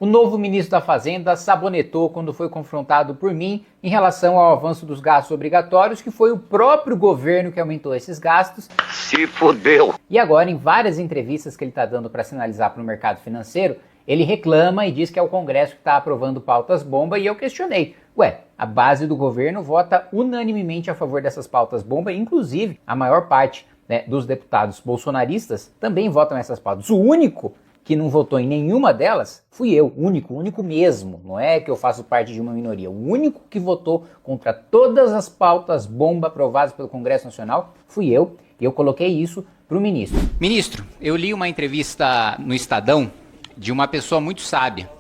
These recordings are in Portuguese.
O novo ministro da Fazenda sabonetou quando foi confrontado por mim em relação ao avanço dos gastos obrigatórios, que foi o próprio governo que aumentou esses gastos. Se fodeu! E agora, em várias entrevistas que ele está dando para sinalizar para o mercado financeiro, ele reclama e diz que é o Congresso que está aprovando pautas bomba, e eu questionei. Ué, a base do governo vota unanimemente a favor dessas pautas bomba, inclusive a maior parte, né, dos deputados bolsonaristas também votam essas pautas. O único que não votou em nenhuma delas fui eu, único mesmo. Não é que eu faço parte de uma minoria. O único que votou contra todas as pautas bomba aprovadas pelo Congresso Nacional fui eu, e eu coloquei isso para o ministro. Ministro, eu li uma entrevista no Estadão de uma pessoa muito sábia.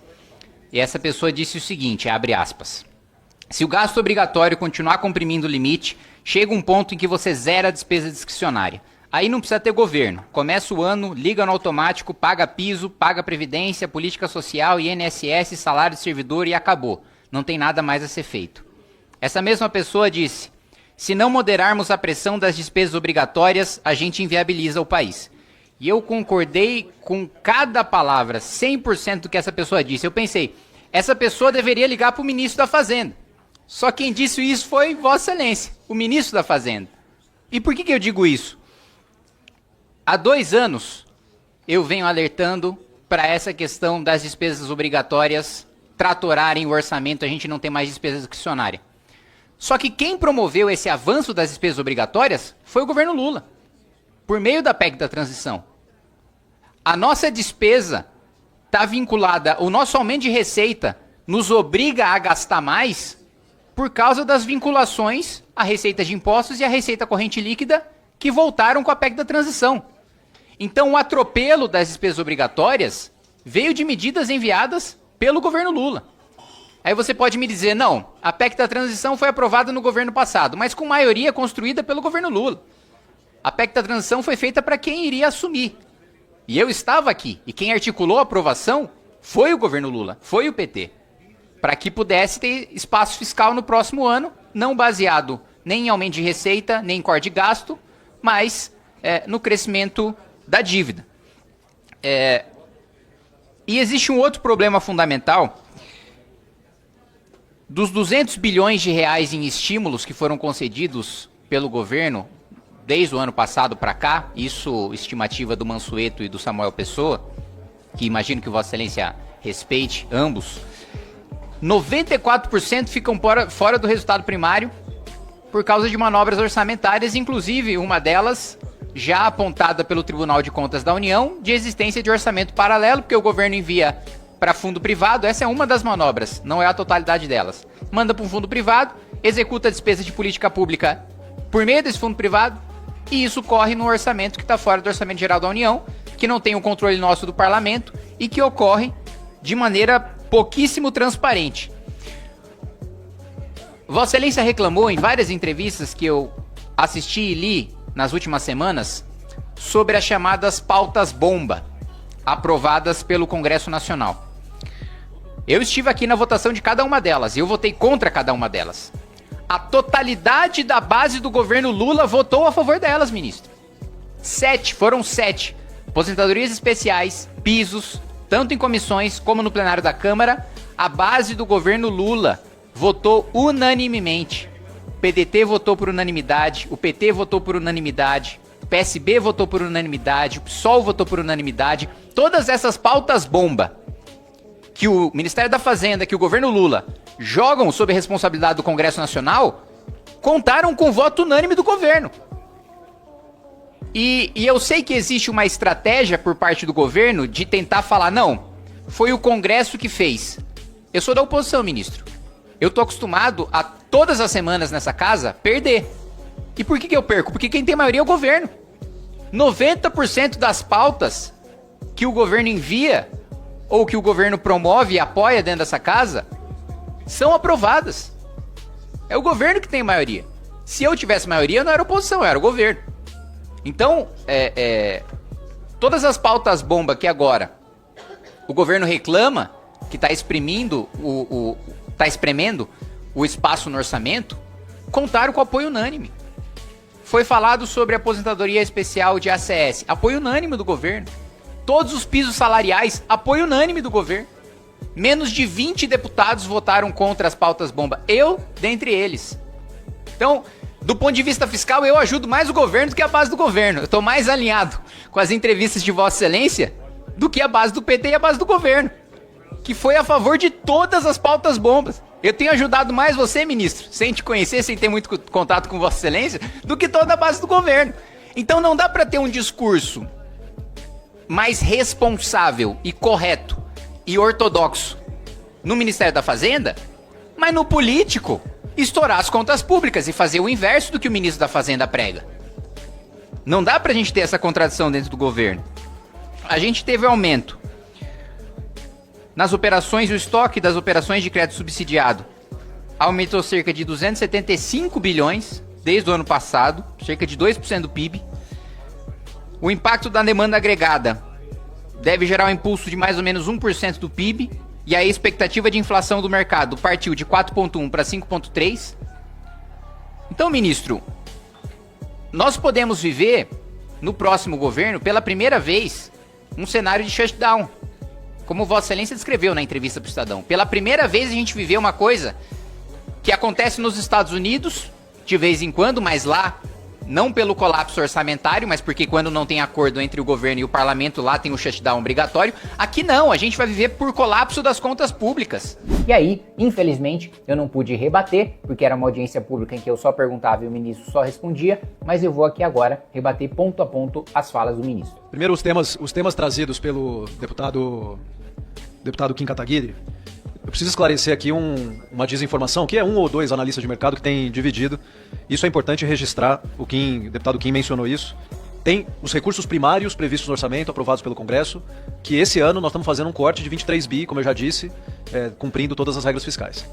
E essa pessoa disse o seguinte, abre aspas: se o gasto obrigatório continuar comprimindo o limite, chega um ponto em que você zera a despesa discricionária. Aí não precisa ter governo. Começa o ano, liga no automático, paga piso, paga previdência, política social, INSS, salário de servidor e acabou. Não tem nada mais a ser feito. Essa mesma pessoa disse: se não moderarmos a pressão das despesas obrigatórias, a gente inviabiliza o país. E eu concordei com cada palavra, 100% do que essa pessoa disse. Eu pensei, essa pessoa deveria ligar para o ministro da Fazenda. Só quem disse isso foi Vossa Excelência, o ministro da Fazenda. E por que eu digo isso? Há 2 anos eu venho alertando para essa questão das despesas obrigatórias tratorarem o orçamento, a gente não tem mais despesa discricionária. Só que quem promoveu esse avanço das despesas obrigatórias foi o governo Lula, por meio da PEC da transição. A nossa despesa está vinculada, o nosso aumento de receita nos obriga a gastar mais por causa das vinculações à receita de impostos e à receita corrente líquida que voltaram com a PEC da transição. Então o atropelo das despesas obrigatórias veio de medidas enviadas pelo governo Lula. Aí você pode me dizer, não, a PEC da transição foi aprovada no governo passado, mas com maioria construída pelo governo Lula. A PEC da transição foi feita para quem iria assumir. E eu estava aqui, e quem articulou a aprovação foi o governo Lula, foi o PT. Para que pudesse ter espaço fiscal no próximo ano, não baseado nem em aumento de receita, nem em corte de gasto, mas no crescimento da dívida. E existe um outro problema fundamental. Dos 200 bilhões de reais em estímulos que foram concedidos pelo governo desde o ano passado para cá, isso estimativa do Mansueto e do Samuel Pessoa, que imagino que Vossa Excelência respeite ambos, 94% ficam fora do resultado primário por causa de manobras orçamentárias, inclusive uma delas já apontada pelo Tribunal de Contas da União, de existência de orçamento paralelo, porque o governo envia para fundo privado. Essa é uma das manobras, não é a totalidade delas. Manda para um fundo privado, executa a despesa de política pública por meio desse fundo privado, e isso corre no orçamento que está fora do Orçamento Geral da União, que não tem o controle nosso do parlamento e que ocorre de maneira pouquíssimo transparente. Vossa Excelência reclamou em várias entrevistas que eu assisti e li nas últimas semanas sobre as chamadas pautas bomba aprovadas pelo Congresso Nacional. Eu estive aqui na votação de cada uma delas e eu votei contra cada uma delas. A totalidade da base do governo Lula votou a favor delas, ministro. 7, foram 7. Aposentadorias especiais, pisos, tanto em comissões como no plenário da Câmara, a base do governo Lula votou unanimemente. O PDT votou por unanimidade, o PT votou por unanimidade, o PSB votou por unanimidade, o PSOL votou por unanimidade. Todas essas pautas bomba que o Ministério da Fazenda, que o governo Lula jogam sob a responsabilidade do Congresso Nacional, contaram com o voto unânime do governo. E eu sei que existe uma estratégia por parte do governo de tentar falar, não, foi o Congresso que fez. Eu sou da oposição, ministro. Eu tô acostumado a todas as semanas nessa casa perder. E por que eu perco? Porque quem tem maioria é o governo. 90% das pautas que o governo envia ou que o governo promove e apoia dentro dessa casa são aprovadas. É o governo que tem maioria. Se eu tivesse maioria, eu não era oposição, eu era o governo. Então, todas as pautas bomba que agora o governo reclama, que está exprimindo tá espremendo o espaço no orçamento, contaram com apoio unânime. Foi falado sobre a aposentadoria especial de ACS, apoio unânime do governo. Todos os pisos salariais, apoio unânime do governo. Menos de 20 deputados votaram contra as pautas bomba. Eu, dentre eles. Então, do ponto de vista fiscal, eu ajudo mais o governo do que a base do governo. Eu estou mais alinhado com as entrevistas de Vossa Excelência do que a base do PT e a base do governo, que foi a favor de todas as pautas bombas. Eu tenho ajudado mais você, ministro, sem te conhecer, sem ter muito contato com Vossa Excelência, do que toda a base do governo. Então não dá para ter um discurso mais responsável e correto e ortodoxo no Ministério da Fazenda, mas no político estourar as contas públicas e fazer o inverso do que o ministro da Fazenda prega. Não dá pra gente ter essa contradição dentro do governo. A gente teve aumento nas operações, o estoque das operações de crédito subsidiado aumentou cerca de 275 bilhões desde o ano passado, cerca de 2% do PIB. O impacto da demanda agregada deve gerar um impulso de mais ou menos 1% do PIB, e a expectativa de inflação do mercado partiu de 4,1 para 5,3. Então, ministro, nós podemos viver no próximo governo, pela primeira vez, um cenário de shutdown, como Vossa Excelência descreveu na entrevista para o Estadão. Pela primeira vez a gente viveu uma coisa que acontece nos Estados Unidos, de vez em quando, mas lá, não pelo colapso orçamentário, mas porque quando não tem acordo entre o governo e o parlamento, lá tem o shutdown obrigatório. Aqui não, a gente vai viver por colapso das contas públicas. E aí, infelizmente, eu não pude rebater, porque era uma audiência pública em que eu só perguntava e o ministro só respondia, mas eu vou aqui agora rebater ponto a ponto as falas do ministro. Primeiro, os temas trazidos pelo deputado Kim Kataguiri. Eu preciso esclarecer aqui uma desinformação, que é um ou dois analistas de mercado que têm dividido. Isso é importante registrar, o deputado Kim mencionou isso. Tem os recursos primários previstos no orçamento, aprovados pelo Congresso, que esse ano nós estamos fazendo um corte de 23 bi, como eu já disse, cumprindo todas as regras fiscais.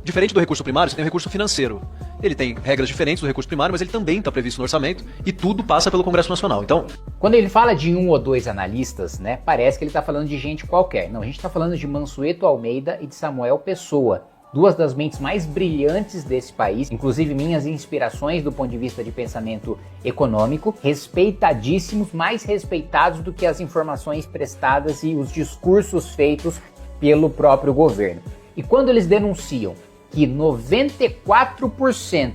Diferente do recurso primário, você tem o recurso financeiro. Ele tem regras diferentes do recurso primário, mas ele também está previsto no orçamento e tudo passa pelo Congresso Nacional. Então, quando ele fala de um ou dois analistas, né, parece que ele está falando de gente qualquer. Não, a gente está falando de Mansueto Almeida e de Samuel Pessoa, duas das mentes mais brilhantes desse país, inclusive minhas inspirações do ponto de vista de pensamento econômico, respeitadíssimos, mais respeitados do que as informações prestadas e os discursos feitos pelo próprio governo. E quando eles denunciam que 94%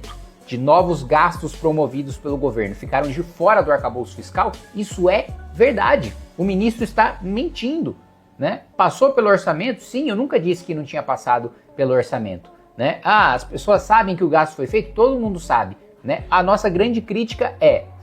de novos gastos promovidos pelo governo ficaram de fora do arcabouço fiscal, isso é verdade. O ministro está mentindo, né? Passou pelo orçamento? Sim, eu nunca disse que não tinha passado pelo orçamento, né? As pessoas sabem que o gasto foi feito? Todo mundo sabe, né? A nossa grande crítica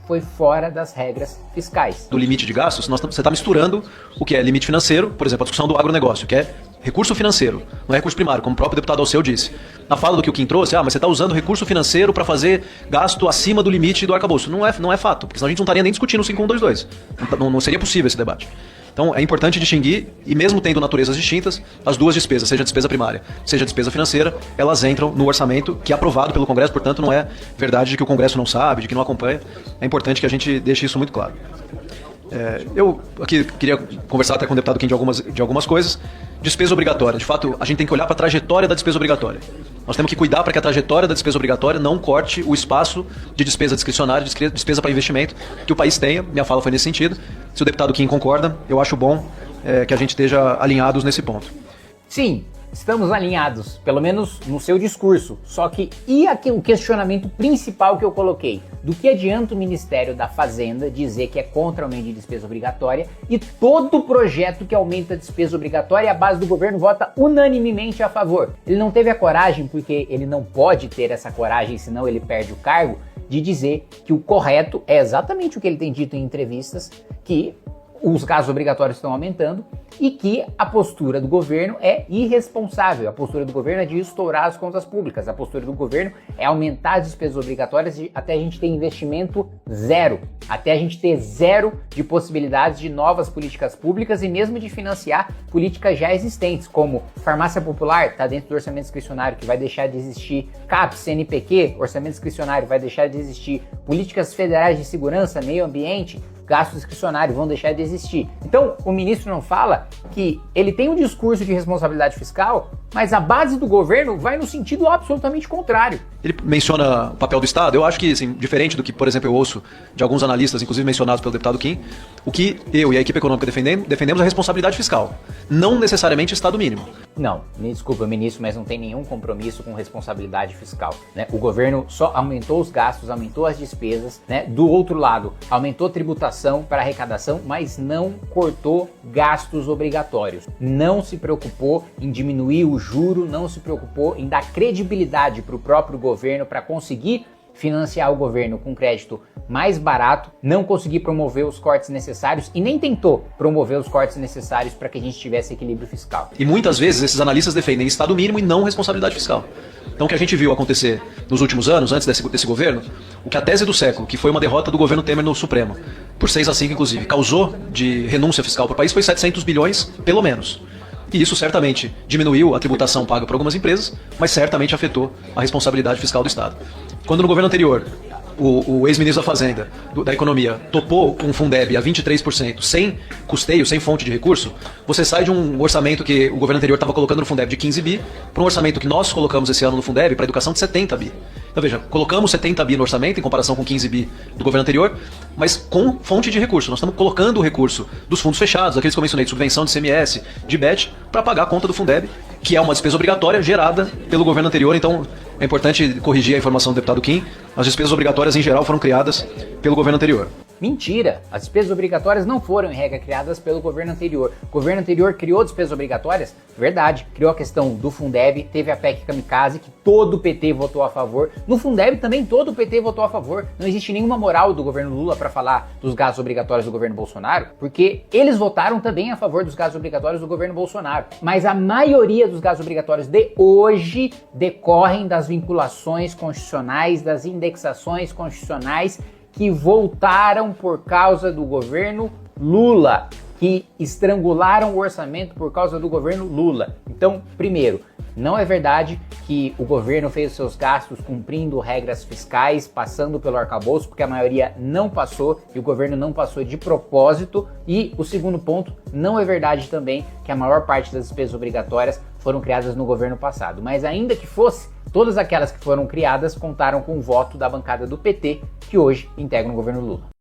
foi fora das regras fiscais. Do limite de gastos, você está misturando o que é limite financeiro, por exemplo, a discussão do agronegócio, que é recurso financeiro, não é recurso primário, como o próprio deputado Alceu disse. Na fala do que o Kim trouxe, mas você está usando recurso financeiro para fazer gasto acima do limite do arcabouço. Não é fato, porque senão a gente não estaria nem discutindo o 5122. Não seria possível esse debate. Então é importante distinguir, e mesmo tendo naturezas distintas, as duas despesas, seja a despesa primária, seja a despesa financeira, elas entram no orçamento que é aprovado pelo Congresso, portanto não é verdade de que o Congresso não sabe, de que não acompanha. É importante que a gente deixe isso muito claro. Eu aqui queria conversar até com o deputado Kim de algumas coisas. Despesa obrigatória. De fato, a gente tem que olhar para a trajetória da despesa obrigatória. Nós temos que cuidar para que a trajetória da despesa obrigatória não corte o espaço de despesa discricionária, de despesa para investimento que o país tenha. Minha fala foi nesse sentido. Se o deputado Kim concorda, eu acho bom que a gente esteja alinhados nesse ponto. Sim, estamos alinhados, pelo menos no seu discurso. Só que aqui o questionamento principal que eu coloquei? Do que adianta o Ministério da Fazenda dizer que é contra o aumento de despesa obrigatória e todo projeto que aumenta a despesa obrigatória a base do governo vota unanimemente a favor? Ele não teve a coragem, porque ele não pode ter essa coragem, senão ele perde o cargo, de dizer que o correto é exatamente o que ele tem dito em entrevistas, que os gastos obrigatórios estão aumentando e que a postura do governo é irresponsável. A postura do governo é de estourar as contas públicas. A postura do governo é aumentar as despesas obrigatórias até a gente ter investimento zero, até a gente ter zero de possibilidades de novas políticas públicas e mesmo de financiar políticas já existentes, como farmácia popular, está dentro do orçamento discricionário, que vai deixar de existir, CAPES, CNPq, orçamento discricionário, vai deixar de existir, políticas federais de segurança, meio ambiente, gastos discricionários vão deixar de existir. Então, o ministro não fala que ele tem um discurso de responsabilidade fiscal, mas a base do governo vai no sentido absolutamente contrário. Ele menciona o papel do Estado. Eu acho que, assim, diferente do que, por exemplo, eu ouço de alguns analistas, inclusive mencionados pelo deputado Kim, o que eu e a equipe econômica defendemos é a responsabilidade fiscal, não necessariamente Estado mínimo. Não, me desculpa, ministro, mas não tem nenhum compromisso com responsabilidade fiscal, né? O governo só aumentou os gastos, aumentou as despesas, né? Do outro lado, aumentou tributação para arrecadação, mas não cortou gastos obrigatórios. Não se preocupou em diminuir o juro, não se preocupou em dar credibilidade para o próprio governo para conseguir financiar o governo com crédito mais barato, não conseguir promover os cortes necessários e nem tentou promover os cortes necessários para que a gente tivesse equilíbrio fiscal. E muitas vezes esses analistas defendem Estado mínimo e não responsabilidade fiscal. Então o que a gente viu acontecer nos últimos anos, antes desse governo, o que a tese do século, que foi uma derrota do governo Temer no Supremo, por 6-5 inclusive, causou de renúncia fiscal para o país foi 700 bilhões, pelo menos. E isso certamente diminuiu a tributação paga por algumas empresas, mas certamente afetou a responsabilidade fiscal do Estado. Quando no governo anterior, o ex-ministro da Fazenda, da Economia, topou um Fundeb a 23%, sem custeio, sem fonte de recurso, você sai de um orçamento que o governo anterior estava colocando no Fundeb de 15 bi, para um orçamento que nós colocamos esse ano no Fundeb para a educação de 70 bi. Então veja, colocamos 70 bi no orçamento em comparação com 15 bi do governo anterior, mas com fonte de recurso. Nós estamos colocando o recurso dos fundos fechados, aqueles que eu mencionei, de subvenção de CMS, de BET, para pagar a conta do Fundeb, que é uma despesa obrigatória gerada pelo governo anterior. Então é importante corrigir a informação do deputado Kim. As despesas obrigatórias em geral foram criadas pelo governo anterior. Mentira! As despesas obrigatórias não foram, em regra, criadas pelo governo anterior. O governo anterior criou despesas obrigatórias? Verdade. Criou a questão do Fundeb, teve a PEC Kamikaze, que todo o PT votou a favor. No Fundeb também todo o PT votou a favor. Não existe nenhuma moral do governo Lula para falar dos gastos obrigatórios do governo Bolsonaro, porque eles votaram também a favor dos gastos obrigatórios do governo Bolsonaro. Mas a maioria dos gastos obrigatórios de hoje decorrem das vinculações constitucionais, das indexações constitucionais que voltaram por causa do governo Lula, que estrangularam o orçamento por causa do governo Lula. Então, primeiro, não é verdade que o governo fez os seus gastos cumprindo regras fiscais, passando pelo arcabouço, porque a maioria não passou e o governo não passou de propósito. E o segundo ponto, não é verdade também que a maior parte das despesas obrigatórias foram criadas no governo passado. Mas ainda que fosse, todas aquelas que foram criadas contaram com o voto da bancada do PT, que hoje integra o governo Lula.